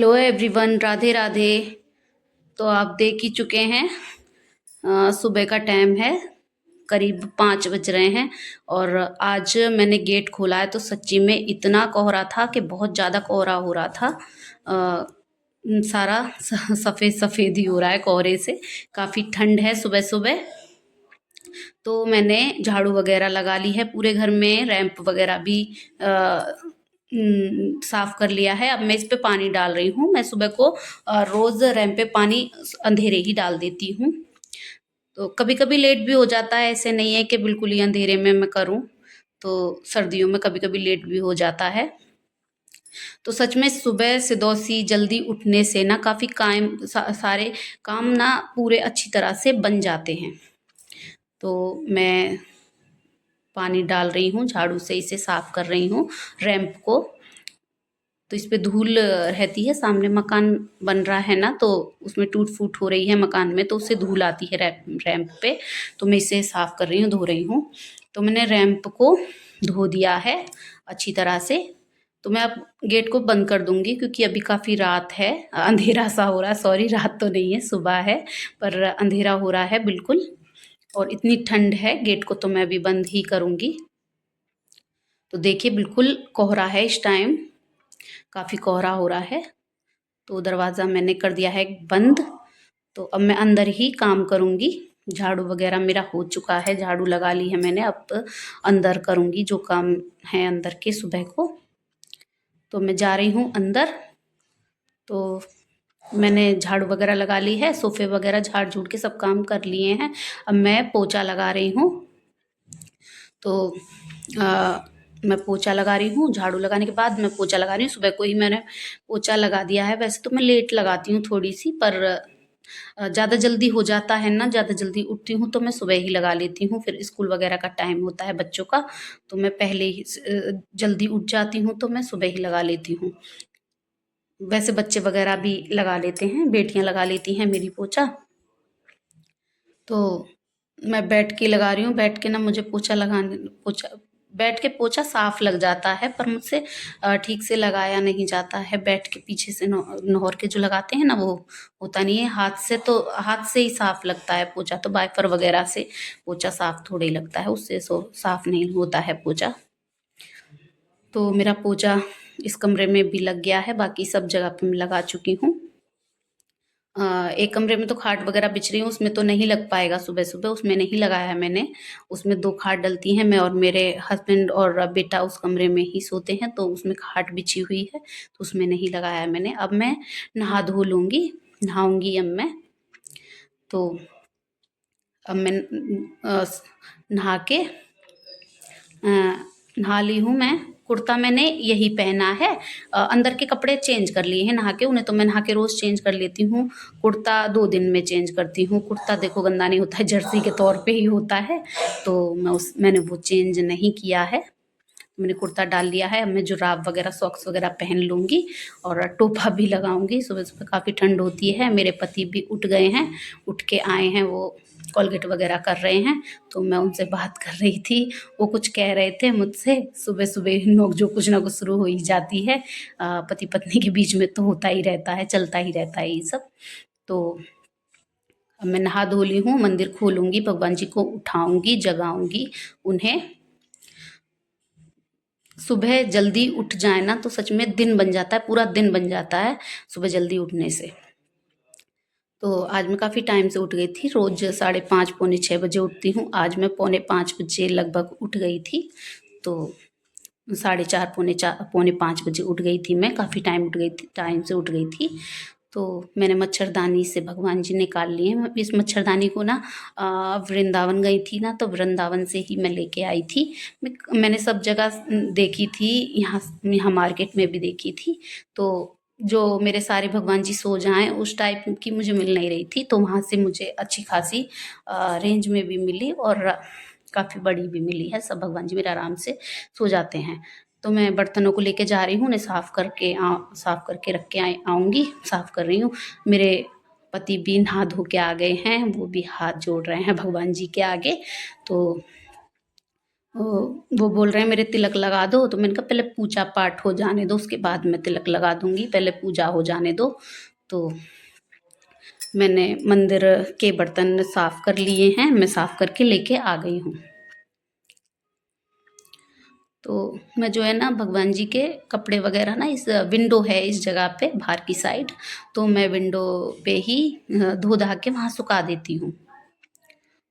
Hello everyone, Radhe Radhe. तो आप देख ही चुके हैं, सुबह का टाइम है, करीब 5 बज रहे हैं। और आज मैंने गेट खोला है तो सच्ची में इतना कोहरा था कि बहुत ज़्यादा कोहरा हो रहा था। अ, सारा सफ़ेद सफ़ेद ही हो रहा है कोहरे से। काफ़ी ठंड है सुबह सुबह। तो मैंने झाड़ू वगैरह लगा ली है पूरे घर में, रैंप वगैरह भी साफ कर लिया है। अब मैं इस पे पानी डाल रही हूँ। मैं सुबह को रोज रैंप पे पानी अंधेरे ही डाल देती हूँ। तो कभी कभी लेट भी हो जाता है, ऐसे नहीं है कि बिल्कुल ही अंधेरे में मैं करूँ। तो सर्दियों में कभी कभी लेट भी हो जाता है। तो सच में सुबह सिदौसी जल्दी उठने से ना काफ़ी सारे काम ना पूरे अच्छी तरह से बन जाते हैं। तो मैं पानी डाल रही हूँ, झाड़ू से इसे साफ कर रही हूँ रैंप को। तो इस पे धूल रहती है, सामने मकान बन रहा है ना, तो उसमें टूट फूट हो रही है मकान में, तो उससे धूल आती है रैंप पे। तो मैं इसे साफ कर रही हूँ, धो रही हूँ। तो मैंने रैंप को धो दिया है अच्छी तरह से। तो मैं अब गेट को बंद कर दूंगी क्योंकि अभी काफ़ी रात है, अंधेरा सा हो रहा है। सॉरी, रात तो नहीं है, सुबह है, पर अंधेरा हो रहा है बिल्कुल। और इतनी ठंड है, गेट को तो मैं अभी बंद ही करूंगी। तो देखिए बिल्कुल कोहरा है इस टाइम, काफ़ी कोहरा हो रहा है। तो दरवाज़ा मैंने कर दिया है बंद। तो अब मैं अंदर ही काम करूँगी। झाड़ू वगैरह मेरा हो चुका है, झाड़ू लगा ली है मैंने। अब अंदर करूँगी जो काम है अंदर के सुबह को। तो मैं जा रही हूँ अंदर। तो मैंने झाड़ू वगैरह लगा ली है, सोफे वगैरह झाड़ झूड़ के सब काम कर लिए हैं। अब मैं पोछा लगा रही हूँ। तो मैं पोछा लगा रही हूँ, झाड़ू लगाने के बाद मैं पोछा लगा रही हूँ। सुबह को ही मैंने पोछा लगा दिया है। वैसे तो मैं लेट लगाती हूँ थोड़ी सी, पर ज़्यादा जल्दी हो जाता है ना, ज़्यादा जल्दी उठती हूँ तो मैं सुबह ही लगा लेती हूँ। फिर स्कूल वगैरह का टाइम होता है बच्चों का, तो मैं पहले ही जल्दी उठ जाती हूँ, तो मैं सुबह ही लगा लेती हूँ। वैसे बच्चे वगैरह भी लगा लेते हैं, बेटियां लगा लेती हैं मेरी पोछा। तो मैं बैठ के लगा रही हूँ। बैठ के ना मुझे पोछा बैठ के पोछा साफ लग जाता है, पर मुझसे ठीक से लगाया नहीं जाता है। बैठ के पीछे से नौर के जो लगाते हैं ना, वो होता नहीं है। हाथ से तो हाथ से ही साफ लगता है पोछा। तो वाइपर वगैरह से पोछा साफ थोड़े ही लगता है, उससे साफ नहीं होता है पोछा। तो मेरा पोछा इस कमरे में भी लग गया है, बाकी सब जगह पे मैं लगा चुकी हूँ। एक कमरे में तो खाट वगैरह बिछ रही हूँ, उसमें तो नहीं लग पाएगा सुबह सुबह, उसमें नहीं लगाया है मैंने। उसमें 2 खाट डलती हैं, मैं और मेरे हस्बैंड और बेटा उस कमरे में ही सोते हैं, तो उसमें खाट बिछी हुई है, तो उसमें नहीं लगाया है मैंने। अब मैं नहा धो लूँगी, नहाऊंगी अब मैं। तो अब मैं नहा के नहा ली हूँ मैं। कुर्ता मैंने यही पहना है। अंदर के कपड़े चेंज कर लिए हैं नहा के, उन्हें तो मैं नहा के रोज़ चेंज कर लेती हूँ। कुर्ता 2 दिन में चेंज करती हूँ। कुर्ता देखो गंदा नहीं होता है, जर्सी के तौर पे ही होता है। तो मैंने वो चेंज नहीं किया है। मैंने कुर्ता डाल लिया है। अब मैं जुराब वगैरह सॉक्स वगैरह पहन लूँगी और टोपा भी लगाऊंगी। सुबह सुबह काफ़ी ठंड होती है। मेरे पति भी उठ गए हैं, उठ के आए हैं, वो कोलगेट वगैरह कर रहे हैं। तो मैं उनसे बात कर रही थी, वो कुछ कह रहे थे मुझसे। सुबह सुबह नोक जो कुछ ना कुछ शुरू हो ही जाती है। पति पत्नी के बीच में तो होता ही रहता है, चलता ही रहता है ये सब। तो अब मैं नहा धो ली हूँ, मंदिर खोलूंगी, भगवान जी को उठाऊंगी, जगाऊंगी उन्हें। सुबह जल्दी उठ जाए ना तो सच में दिन बन जाता है, पूरा दिन बन जाता है सुबह जल्दी उठने से। तो आज मैं काफ़ी टाइम से उठ गई थी। रोज 5:30 पौने 6 बजे उठती हूँ। आज मैं पौने 5 बजे लगभग उठ गई थी। तो 4:30 पौने 5 बजे उठ गई थी मैं। काफ़ी टाइम उठ गई थी, टाइम से उठ गई थी। तो मैंने मच्छरदानी से भगवान जी निकाल लिए। मैं इस मच्छरदानी को ना वृंदावन गई थी ना, तो वृंदावन से ही मैं लेके आई थी। मैंने सब जगह देखी थी, यहाँ यहाँ मार्केट में भी देखी थी। तो जो मेरे सारे भगवान जी सो जाएं उस टाइप की मुझे मिल नहीं रही थी, तो वहाँ से मुझे अच्छी खासी रेंज में भी मिली और काफ़ी बड़ी भी मिली है। सब भगवान जी मेरे आराम से सो जाते हैं। तो मैं बर्तनों को लेके जा रही हूँ, उन्हें साफ करके रख के आऊँगी। साफ कर रही हूँ। मेरे पति भी नहा धो के आ गए हैं, वो भी हाथ जोड़ रहे हैं भगवान जी के आगे। तो अ, वो बोल रहे हैं मेरे तिलक लगा दो, तो मैंने कहा पहले पूजा पाठ हो जाने दो, उसके बाद मैं तिलक लगा दूँगी, पहले पूजा हो जाने दो। तो मैंने मंदिर के बर्तन साफ कर लिए हैं, मैं साफ करके लेके आ गई हूँ। तो मैं जो है ना भगवान जी के कपड़े वगैरह ना, इस विंडो है इस जगह पे बाहर की साइड, तो मैं विंडो पे ही धो धा के वहाँ सुखा देती हूँ।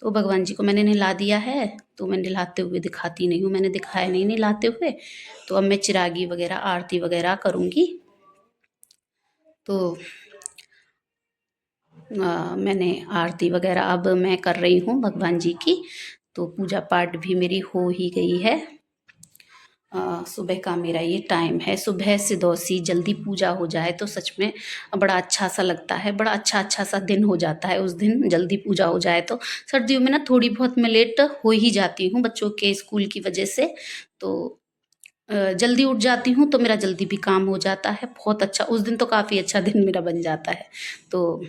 तो भगवान जी को मैंने नहला दिया है, तो मैं नहलाते हुए दिखाती नहीं हूँ, मैंने दिखाया नहीं नहलाते हुए। तो अब मैं चिरागी वगैरह आरती वगैरह करूँगी। तो मैंने आरती वगैरह अब मैं कर रही हूँ भगवान जी की। तो पूजा पाठ भी मेरी हो ही गई है। सुबह का मेरा ये टाइम है, सुबह से दौसी जल्दी पूजा हो जाए तो सच में बड़ा अच्छा सा लगता है, बड़ा अच्छा अच्छा सा दिन हो जाता है उस दिन जल्दी पूजा हो जाए तो। सर्दियों में ना थोड़ी बहुत मैं लेट हो ही जाती हूँ बच्चों के स्कूल की वजह से। तो जल्दी उठ जाती हूँ तो मेरा जल्दी भी काम हो जाता है, बहुत अच्छा उस दिन तो काफ़ी अच्छा दिन मेरा बन जाता है। तो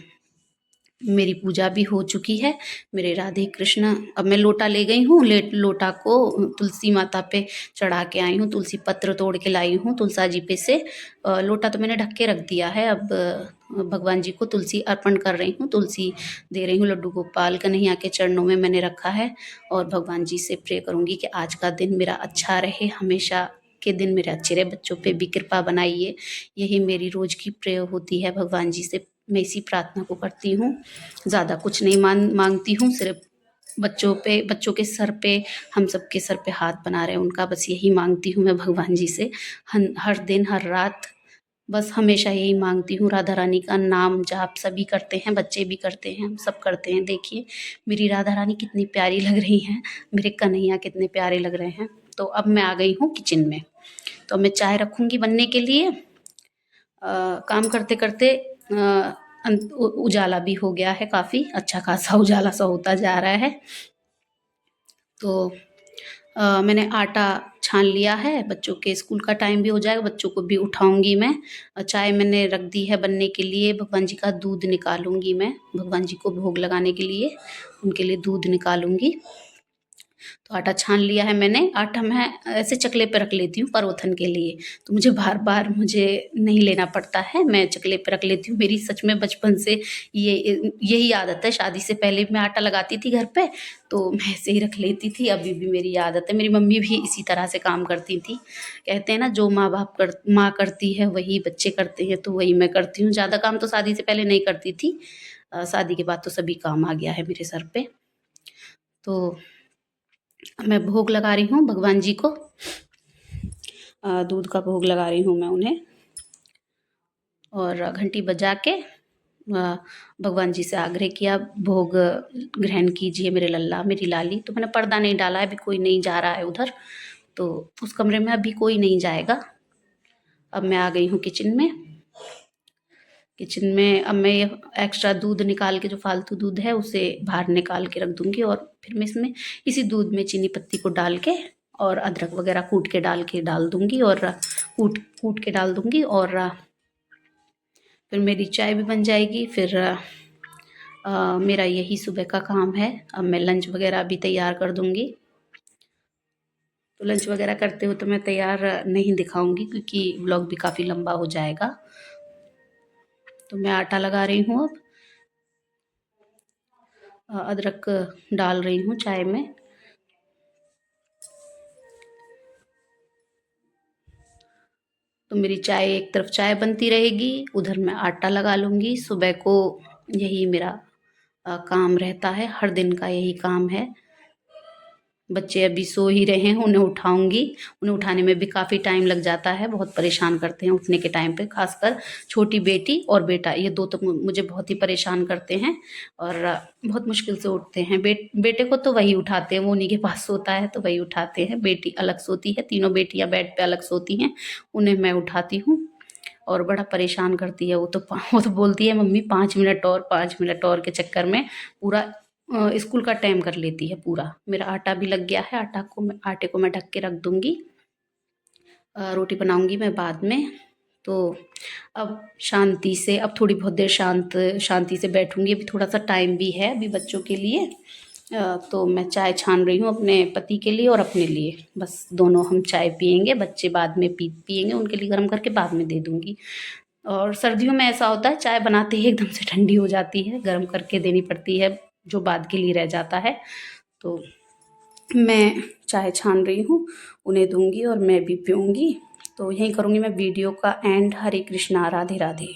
मेरी पूजा भी हो चुकी है। मेरे राधे कृष्ण, अब मैं लोटा ले गई हूँ, लोटा को तुलसी माता पे चढ़ा के आई हूँ, तुलसी पत्र तोड़ के लाई हूँ तुलसा जी पे से। लोटा तो मैंने ढक के रख दिया है, अब भगवान जी को तुलसी अर्पण कर रही हूँ, तुलसी दे रही हूँ। लड्डू गोपाल कन्हैया के चरणों में मैंने रखा है और भगवान जी से प्रे करूँगी कि आज का दिन मेरा अच्छा रहे, हमेशा के दिन मेरे अच्छे रहे, बच्चों पे भी कृपा बनाइए। यही मेरी रोज़ की प्रे होती है भगवान जी से, मैं इसी प्रार्थना को करती हूँ। ज़्यादा कुछ नहीं मांगती हूँ, सिर्फ बच्चों पे, बच्चों के सर पे, हम सबके सर पे हाथ बना रहे हैं उनका, बस यही मांगती हूँ मैं भगवान जी से। हर दिन हर रात बस हमेशा यही मांगती हूँ। राधा रानी का नाम जाप सभी करते हैं, बच्चे भी करते हैं, हम सब करते हैं। देखिए मेरी राधा रानी कितनी प्यारी लग रही हैं, मेरे कन्हैया कितने प्यारे लग रहे हैं। तो अब मैं आ गई हूँ किचन में, तो मैं चाय रखूँगी बनने के लिए। काम करते करते उजाला भी हो गया है, काफ़ी अच्छा खासा उजाला सा होता जा रहा है। तो मैंने आटा छान लिया है, बच्चों के स्कूल का टाइम भी हो जाएगा, बच्चों को भी उठाऊंगी मैं। चाय मैंने रख दी है बनने के लिए, भगवान जी का दूध निकालूंगी मैं, भगवान जी को भोग लगाने के लिए उनके लिए दूध निकालूंगी। तो आटा छान लिया है मैंने, आटा मैं ऐसे चकले पे रख लेती हूँ परोथन के लिए, तो मुझे बार बार मुझे नहीं लेना पड़ता है, मैं चकले पे रख लेती हूँ। मेरी सच में बचपन से ये यही आदत है, शादी से पहले भी मैं आटा लगाती थी घर पे, तो मैं ऐसे ही रख लेती थी, अभी भी मेरी आदत है। मेरी मम्मी भी इसी तरह से काम करती थी। कहते हैं ना, जो माँ करती है वही बच्चे करते हैं, तो वही मैं करती हूँ। ज़्यादा काम तो शादी से पहले नहीं करती थी, शादी के बाद तो सभी काम आ गया है मेरे सर पे। तो मैं भोग लगा रही हूँ भगवान जी को, दूध का भोग लगा रही हूँ मैं उन्हें, और घंटी बजा के भगवान जी से आग्रह किया, भोग ग्रहण कीजिए मेरे लल्ला मेरी लाली। तो मैंने पर्दा नहीं डाला है, अभी कोई नहीं जा रहा है उधर, तो उस कमरे में अभी कोई नहीं जाएगा। अब मैं आ गई हूँ किचन में। किचन में अब मैं ये एक्स्ट्रा दूध निकाल के, जो फालतू दूध है उसे बाहर निकाल के रख दूँगी, और फिर मैं इसमें इसी दूध में चीनी पत्ती को डाल के और अदरक वगैरह कूट के डाल दूँगी, और कूट कूट के डाल दूँगी, और फिर मेरी चाय भी बन जाएगी। फिर मेरा यही सुबह का काम है। अब मैं लंच वगैरह भी तैयार कर दूँगी। तो लंच वगैरह करते हुए तो मैं तैयार नहीं दिखाऊँगी, क्योंकि व्लॉग भी काफ़ी लंबा हो जाएगा। तो मैं आटा लगा रही हूँ अब, अदरक डाल रही हूँ चाय में। तो मेरी चाय, एक तरफ चाय बनती रहेगी, उधर मैं आटा लगा लूँगी। सुबह को यही मेरा काम रहता है, हर दिन का यही काम है। बच्चे अभी सो ही रहे हैं, उन्हें उठाऊंगी। उन्हें उठाने में भी काफ़ी टाइम लग जाता है, बहुत परेशान करते हैं उठने के टाइम पे, खासकर छोटी बेटी और बेटा, ये दो तो मुझे बहुत ही परेशान करते हैं, और बहुत मुश्किल से उठते हैं। बेटे को तो वही उठाते हैं, वो उन्हीं के पास सोता है तो वही उठाते हैं। बेटी अलग सोती है, तीनों बेटियां बेड पे अलग सोती हैं, उन्हें मैं उठाती हूँ। और बड़ा परेशान करती है वो तो बोलती है मम्मी 5 मिनट और, 5 मिनट और के चक्कर में पूरा स्कूल का टाइम कर लेती है पूरा। मेरा आटा भी लग गया है, आटे को मैं ढक के रख दूंगी। रोटी बनाऊंगी मैं बाद में। तो अब शांति से, अब थोड़ी बहुत देर शांति से बैठूंगी, अभी थोड़ा सा टाइम भी है अभी बच्चों के लिए। तो मैं चाय छान रही हूँ अपने पति के लिए और अपने लिए, बस दोनों हम चाय पियेंगे, बच्चे बाद में पियेंगे, उनके लिए गर्म करके बाद में दे दूँगी। और सर्दियों में ऐसा होता है चाय बनाते ही एकदम से ठंडी हो जाती है, गर्म करके देनी पड़ती है जो बाद के लिए रह जाता है। तो मैं चाय छान रही हूँ, उन्हें दूँगी और मैं भी पीऊँगी। तो यहीं करूँगी मैं वीडियो का एंड। हरे कृष्णा, राधे राधे।